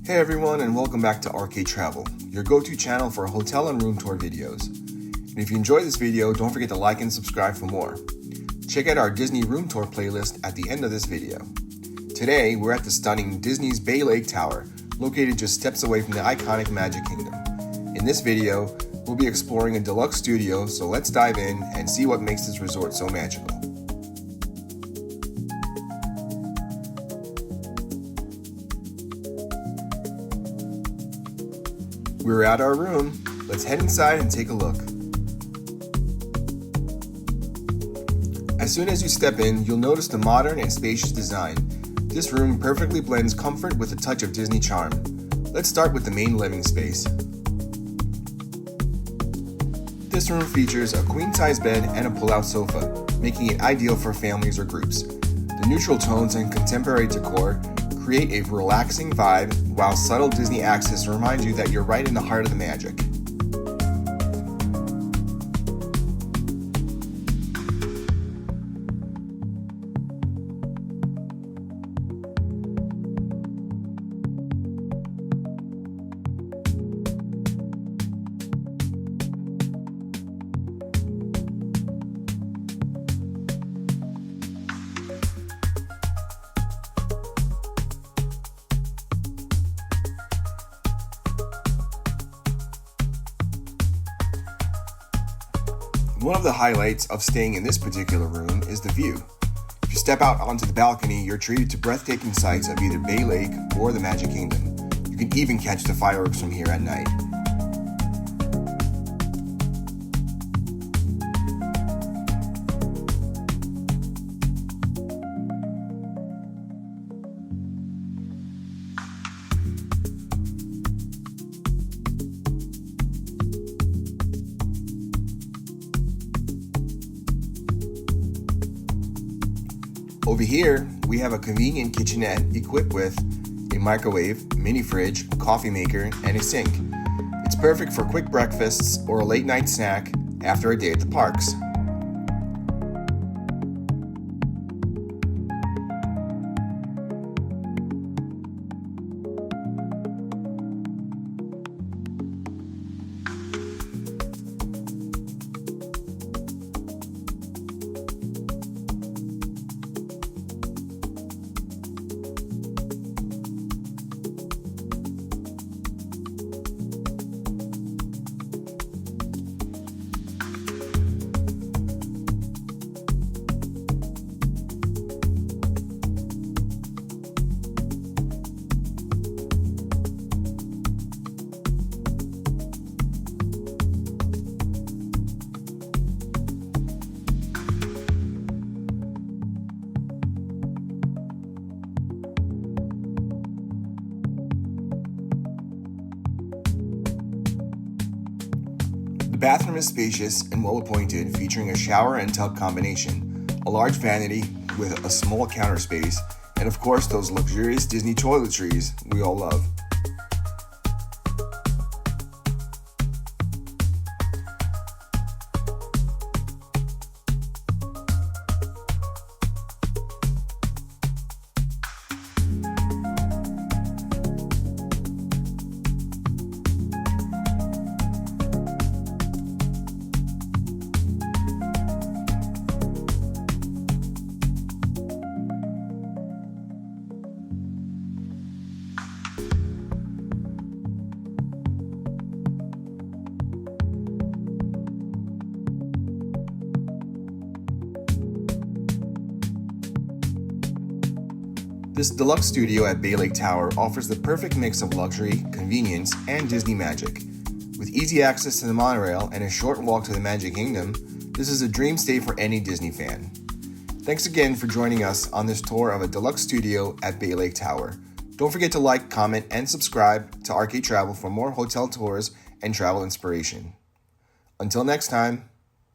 Hey everyone, and welcome back to Arcade Travel, your go-to channel for hotel and room tour videos. And if you enjoyed this video, don't forget to like and subscribe for more. Check out our Disney room tour playlist at the end of this video. Today, we're at the stunning Disney's Bay Lake Tower, located just steps away from the iconic Magic Kingdom. In this video, we'll be exploring a deluxe studio, so let's dive in and see what makes this resort so magical. We're at our room. Let's head inside and take a look. As soon as you step in, you'll notice the modern and spacious design. This room perfectly blends comfort with a touch of Disney charm. Let's start with the main living space. This room features a queen-size bed and a pull-out sofa, making it ideal for families or groups. The neutral tones and contemporary decor create a relaxing vibe, while subtle Disney accents remind you that you're right in the heart of the magic. One of the highlights of staying in this particular room is the view. If you step out onto the balcony, you're treated to breathtaking sights of either Bay Lake or the Magic Kingdom. You can even catch the fireworks from here at night. Over here, we have a convenient kitchenette equipped with a microwave, mini fridge, coffee maker, and a sink. It's perfect for quick breakfasts or a late night snack after a day at the parks. The bathroom is spacious and well appointed, featuring a shower and tub combination, a large vanity with a small counter space, and of course those luxurious Disney toiletries we all love. This deluxe studio at Bay Lake Tower offers the perfect mix of luxury, convenience, and Disney magic. With easy access to the monorail and a short walk to the Magic Kingdom, this is a dream stay for any Disney fan. Thanks again for joining us on this tour of a deluxe studio at Bay Lake Tower. Don't forget to like, comment, and subscribe to Arcade Travel for more hotel tours and travel inspiration. Until next time.